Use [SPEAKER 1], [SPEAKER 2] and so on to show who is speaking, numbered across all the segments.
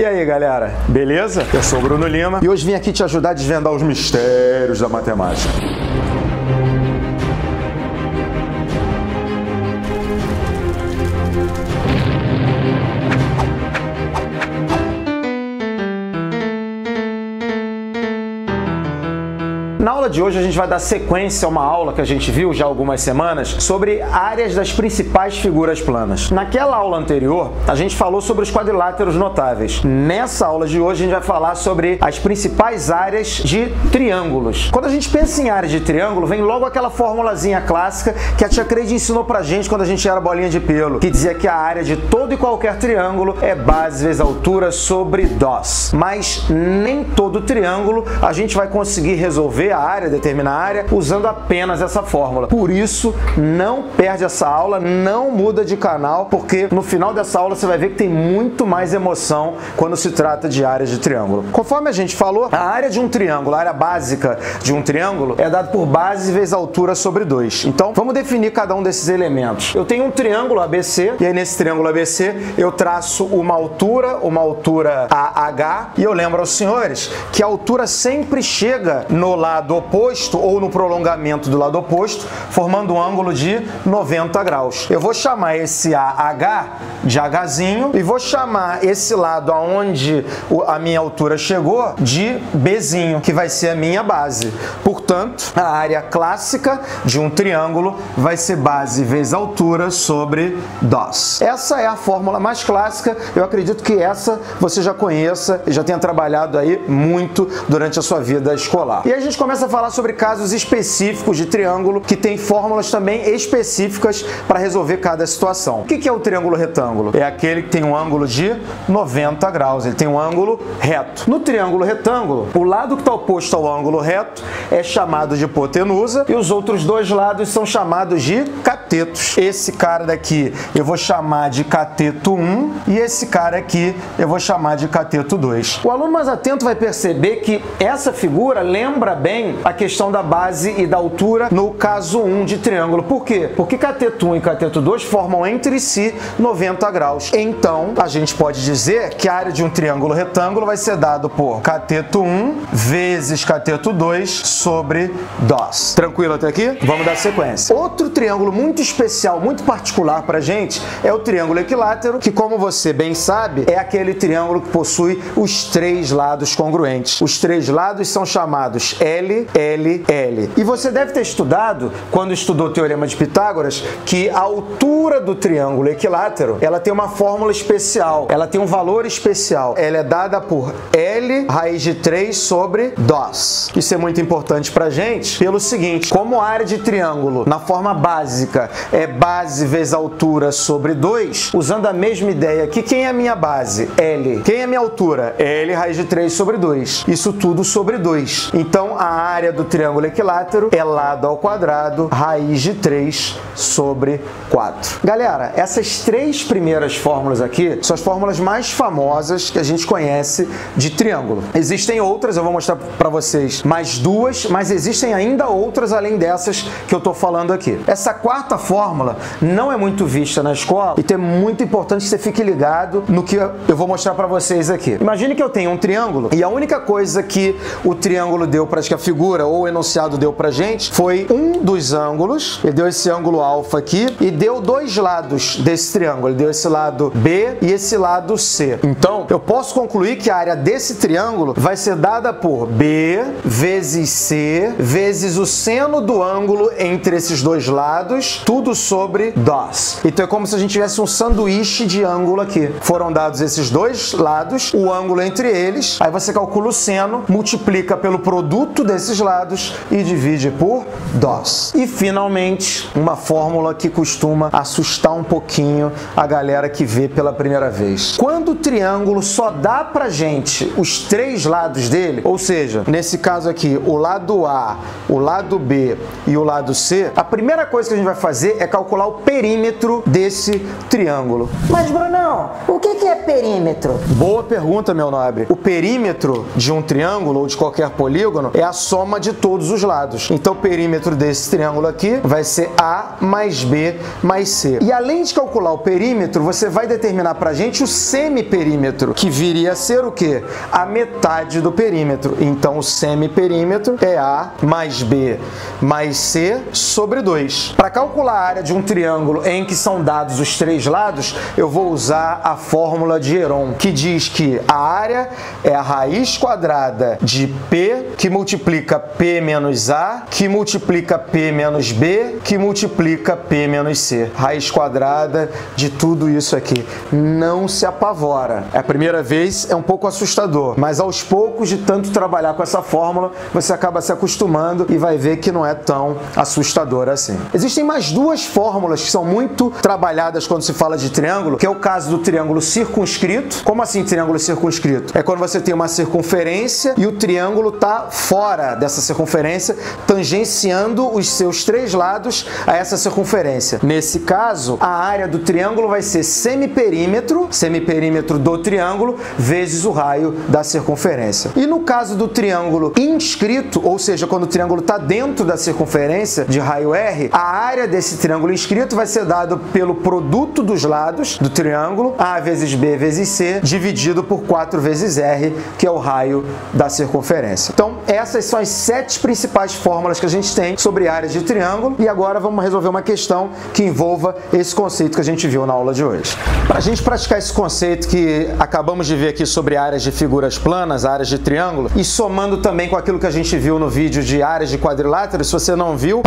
[SPEAKER 1] E aí, galera, beleza? Eu sou o Bruno Lima e hoje vim aqui te ajudar a desvendar os mistérios da matemática. Na aula de hoje a gente vai dar sequência a uma aula que a gente viu já há algumas semanas sobre áreas das principais figuras planas. Naquela aula anterior, a gente falou sobre os quadriláteros notáveis. Nessa aula de hoje a gente vai falar sobre as principais áreas de triângulos. Quando a gente pensa em área de triângulo, vem logo aquela formulazinha clássica que a tia Creide ensinou pra gente quando a gente era bolinha de pelo, que dizia que a área de todo e qualquer triângulo é base vezes altura sobre dós. Mas nem todo triângulo a gente vai conseguir resolver a área, determinar a área, usando apenas essa fórmula. Por isso, não perde essa aula, não muda de canal, porque no final dessa aula você vai ver que tem muito mais emoção quando se trata de áreas de triângulo. Conforme a gente falou, a área de um triângulo, a área básica de um triângulo, é dada por base vezes altura sobre 2. Então, vamos definir cada um desses elementos. Eu tenho um triângulo ABC, e aí nesse triângulo ABC eu traço uma altura AH, e eu lembro aos senhores que a altura sempre chega no lado oposto ou no prolongamento do lado oposto, formando um ângulo de 90 graus. Eu vou chamar esse AH de Hzinho e vou chamar esse lado aonde a minha altura chegou de Bzinho, que vai ser a minha base. Portanto, a área clássica de um triângulo vai ser base vezes altura sobre dós. Essa é a fórmula mais clássica. Eu acredito que essa você já conheça e já tenha trabalhado aí muito durante a sua vida escolar. E aí a gente começa a falar sobre casos específicos de triângulo que tem fórmulas também específicas para resolver cada situação. O que é o triângulo retângulo? É aquele que tem um ângulo de 90 graus, ele tem um ângulo reto. No triângulo retângulo, o lado que está oposto ao ângulo reto é chamado de hipotenusa e os outros dois lados são chamados de catetos. Esse cara daqui eu vou chamar de cateto 1 e esse cara aqui eu vou chamar de cateto 2. O aluno mais atento vai perceber que essa figura lembra bem a questão da base e da altura no caso 1 de triângulo. Por quê? Porque cateto 1 e cateto 2 formam entre si 90 graus. Então, a gente pode dizer que a área de um triângulo retângulo vai ser dado por cateto 1 vezes cateto 2 sobre dós. Tranquilo até aqui? Vamos dar sequência. Outro triângulo muito especial, muito particular pra gente, é o triângulo equilátero, que, como você bem sabe, é aquele triângulo que possui os três lados congruentes. Os três lados são chamados L, L, L. E você deve ter estudado, quando estudou o Teorema de Pitágoras, que a altura do triângulo equilátero, ela tem uma fórmula especial, ela tem um valor especial. Ela é dada por L raiz de 3 sobre dós. Isso é muito importante pra gente, pelo seguinte, como a área de triângulo, na forma básica, é base vezes altura sobre 2, usando a mesma ideia aqui, quem é a minha base? L. Quem é a minha altura? L raiz de 3 sobre 2. Isso tudo sobre 2. Então, a área do triângulo equilátero é lado ao quadrado, raiz de 3 sobre 4. Galera, essas três primeiras fórmulas aqui são as fórmulas mais famosas que a gente conhece de triângulo. Existem outras, eu vou mostrar para vocês mais duas, mas existem ainda outras além dessas que eu tô falando aqui. Essa quarta fórmula não é muito vista na escola, então é muito importante que você fique ligado no que eu vou mostrar para vocês aqui. Imagine que eu tenho um triângulo e a única coisa que o triângulo deu para a figura ou o enunciado deu pra gente foi um dos ângulos, ele deu esse ângulo alfa aqui e deu dois lados desse triângulo, ele deu esse lado B e esse lado C. Então, eu posso concluir que a área desse triângulo vai ser dada por B vezes C vezes o seno do ângulo entre esses dois lados, tudo sobre dós. Então é como se a gente tivesse um sanduíche de ângulo aqui. Foram dados esses dois lados, o ângulo entre eles, aí você calcula o seno, multiplica pelo produto desses lados e divide por dós. E finalmente, uma fórmula que costuma assustar um pouquinho a galera que vê pela primeira vez. Quando o triângulo só dá pra gente os três lados dele, ou seja, nesse caso aqui, o lado A, o lado B e o lado C, a primeira coisa que a gente vai fazer é calcular o perímetro desse triângulo.
[SPEAKER 2] Mas, Brunão, o que é perímetro?
[SPEAKER 1] Boa pergunta, meu nobre. O perímetro de um triângulo ou de qualquer polígono é a soma de todos os lados. Então o perímetro desse triângulo aqui vai ser A mais B mais C. E além de calcular o perímetro, você vai determinar pra gente o semiperímetro, que viria a ser o quê? A metade do perímetro. Então o semiperímetro é A mais B mais C sobre 2. Para calcular a área de um triângulo em que são dados os três lados, eu vou usar a fórmula de Heron, que diz que a área é a raiz quadrada de P, que multiplica P menos A, que multiplica P menos B, que multiplica P menos C. Raiz quadrada de tudo isso aqui. Não se apavora. É a primeira vez, é um pouco assustador, mas aos poucos, de tanto trabalhar com essa fórmula, você acaba se acostumando e vai ver que não é tão assustador assim. Existem mais duas fórmulas que são muito trabalhadas quando se fala de triângulo, que é o caso do triângulo circunscrito. Como assim triângulo circunscrito? É quando você tem uma circunferência e o triângulo está fora dessa circunferência, tangenciando os seus três lados a essa circunferência. Nesse caso, a área do triângulo vai ser semiperímetro do triângulo, vezes o raio da circunferência. E no caso do triângulo inscrito, ou seja, quando o triângulo está dentro da circunferência de raio R, a área desse triângulo inscrito vai ser dado pelo produto dos lados do triângulo, A vezes B vezes C, dividido por 4 vezes R, que é o raio da circunferência. Então, essas são as 7 principais fórmulas que a gente tem sobre áreas de triângulo, e agora vamos resolver uma questão que envolva esse conceito que a gente viu na aula de hoje. Para a gente praticar esse conceito que acabamos de ver aqui sobre áreas de figuras planas, áreas de triângulo, e somando também com aquilo que a gente viu no vídeo de áreas de quadriláteros, se você não viu,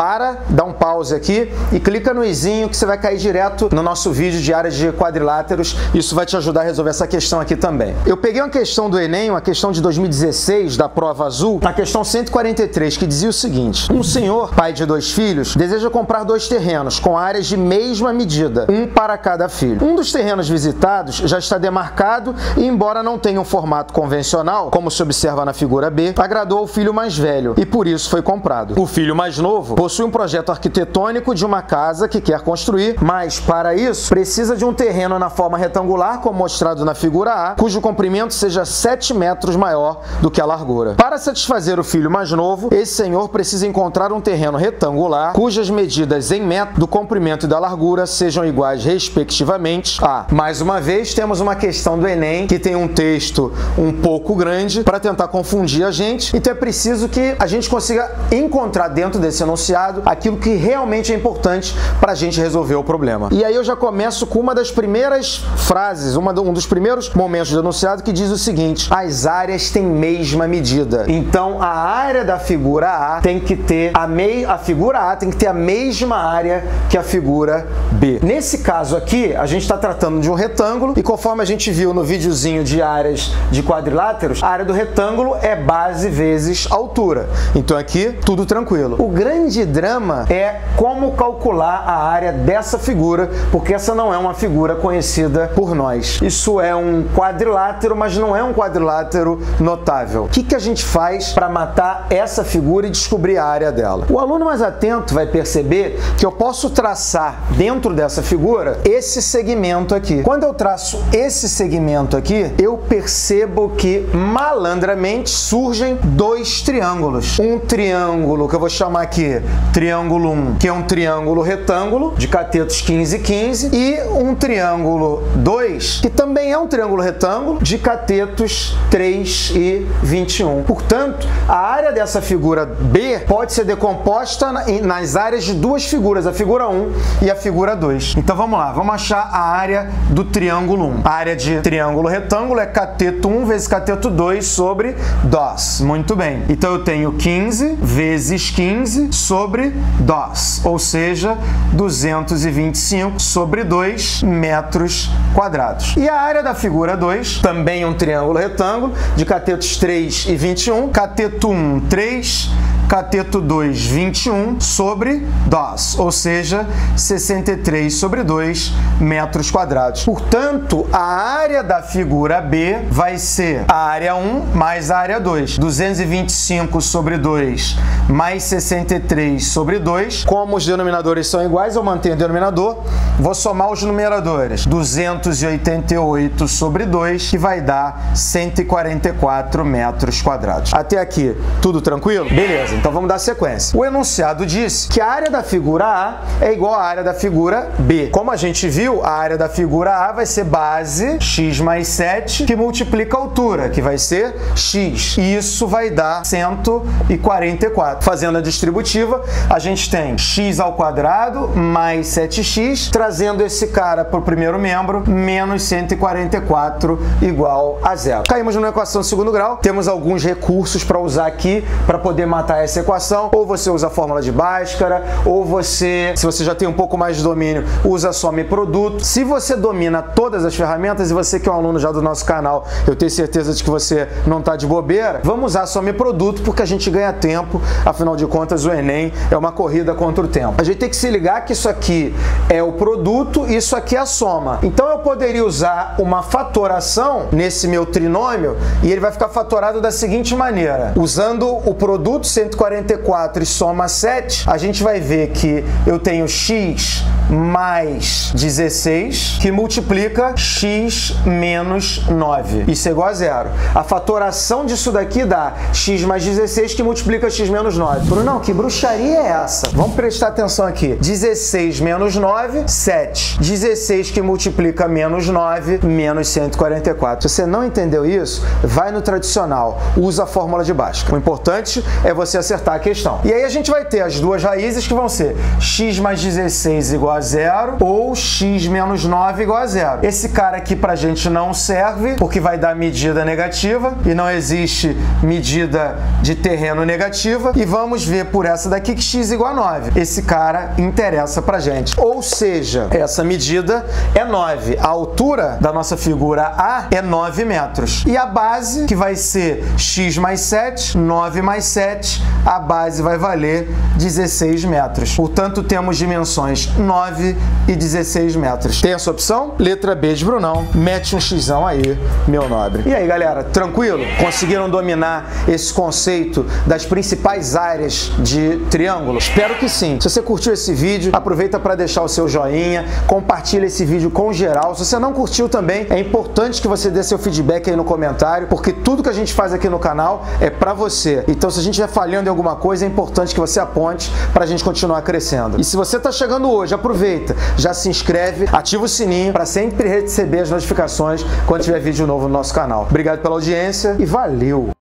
[SPEAKER 1] dá um pause aqui e clica no izinho que você vai cair direto no nosso vídeo de áreas de quadriláteros. Isso vai te ajudar a resolver essa questão aqui também. Eu peguei uma questão do Enem, uma questão de 2016, da prova azul, na questão 143, que dizia o seguinte: um senhor, pai de 2 filhos, deseja comprar 2 terrenos com áreas de mesma medida, um para cada filho. Um dos terrenos visitados já está demarcado e, embora não tenha um formato convencional, como se observa na figura B, agradou ao filho mais velho e por isso foi comprado. O filho mais novo possui um projeto arquitetônico de uma casa que quer construir, mas para isso precisa de um terreno na forma retangular, como mostrado na figura A, cujo comprimento seja 7 metros maior do que a largura. Para satisfazer o filho mais novo, esse senhor precisa encontrar um terreno retangular cujas medidas em metro do comprimento e da largura sejam iguais respectivamente a... Mais uma vez, temos uma questão do Enem que tem um texto um pouco grande para tentar confundir a gente, então é preciso que a gente consiga encontrar dentro desse enunciado aquilo que realmente é importante para a gente resolver o problema. E aí eu já começo com uma das primeiras frases, um dos primeiros momentos do enunciado, que diz o seguinte: as áreas têm mesma medida. Então a área da figura A tem que ter a figura A tem que ter a mesma área que a figura B. Nesse caso aqui, a gente está tratando de um retângulo e, conforme a gente viu no videozinho de áreas de quadriláteros, a área do retângulo é base vezes altura. Então aqui, tudo tranquilo. O grande drama é como calcular a área dessa figura, porque essa não é uma figura conhecida por nós. Isso é um quadrilátero, mas não é um quadrilátero notável. O que a gente faz para matar essa figura e descobrir a área dela? O aluno mais atento vai perceber que eu posso traçar dentro dessa figura esse segmento aqui. Quando eu traço esse segmento aqui, eu percebo que malandramente surgem 2 triângulos. Um triângulo que eu vou chamar aqui triângulo 1, que é um triângulo retângulo de catetos 15 e 15, e um triângulo 2, que também é um triângulo retângulo de catetos 3 e 21. Portanto, a área dessa figura B pode ser decomposta nas áreas de 2 figuras, a figura 1 e a figura 2. Então vamos lá, vamos achar a área do triângulo 1. A área de triângulo retângulo é cateto 1 vezes cateto 2 sobre 2. Muito bem. Então eu tenho 15 vezes 15 sobre 2, ou seja, 225 sobre 2 metros quadrados. E a área da figura 2, também um triângulo retângulo, de catetos 3 e 21, cateto 1, 3, cateto 2, 21 sobre 2, ou seja, 63 sobre 2 metros quadrados. Portanto, a área da figura B vai ser a área 1 mais a área 2. 225 sobre 2 mais 63 sobre 2. Como os denominadores são iguais, eu mantenho o denominador. Vou somar os numeradores. 288 sobre 2, que vai dar 144 metros quadrados. Até aqui, tudo tranquilo? Beleza, então vamos dar sequência. O enunciado disse que a área da figura A é igual à área da figura B. Como a gente viu, a área da figura A vai ser base x mais 7, que multiplica a altura, que vai ser x. E isso vai dar 144. Fazendo a distributiva, a gente tem x ao quadrado mais 7x, trazendo esse cara para o primeiro membro, menos 144 igual a zero. Caímos numa equação de segundo grau. Temos alguns recursos para usar aqui para poder matar essa equação. Ou você usa a fórmula de Bhaskara, ou você, se você já tem um pouco mais de domínio, usa soma e produto. Se você domina todas as ferramentas, e você que é um aluno já do nosso canal, eu tenho certeza de que você não está de bobeira, vamos usar soma e produto porque a gente ganha tempo. Afinal de contas, o Enem é uma corrida contra o tempo. A gente tem que se ligar que isso aqui é o produto e isso aqui é a soma. Então eu poderia usar uma fatoração nesse meu trinômio e ele vai ficar fatorado da seguinte maneira. Usando o produto 144 e soma 7, a gente vai ver que eu tenho x mais 16, que multiplica x menos 9. Isso é igual a zero. A fatoração disso daqui dá x mais 16, que multiplica x menos 9. Brunão, que bruxaria é essa? Vamos prestar atenção aqui. 16 menos 9, 7. 16 que multiplica menos 9, menos 144. Se você não entendeu isso, vai no tradicional. Usa a fórmula de Bhaskara. O importante é você acertar a questão. E aí a gente vai ter as duas raízes que vão ser x mais 16 igual a zero ou x menos 9 igual a zero. Esse cara aqui pra gente não serve porque vai dar medida negativa e não existe medida de terreno negativa. E vamos ver por essa daqui que x igual a 9. Esse cara interessa pra gente. Ou seja, essa medida é 9. A altura da nossa figura A é 9 metros. E a base, que vai ser x mais 7, 9 mais 7, a base vai valer 16 metros. Portanto, temos dimensões 9 e 16 metros. Tem essa opção? Letra B de Brunão. Mete um xão aí, meu nobre. E aí, galera, tranquilo? Conseguiram dominar esse conceito das principais áreas de triângulo? Espero que sim. Se você curtiu esse vídeo, aproveita para deixar o seu joinha, compartilha esse vídeo com geral. Se você não curtiu também, é importante que você dê seu feedback aí no comentário, porque tudo que a gente faz aqui no canal é para você. Então, se a gente estiver falhando em alguma coisa, é importante que você aponte para a gente continuar crescendo. E se você está chegando hoje, aproveita, já se inscreve, ativa o sininho para sempre receber as notificações quando tiver vídeo novo no nosso canal. Obrigado pela audiência e valeu!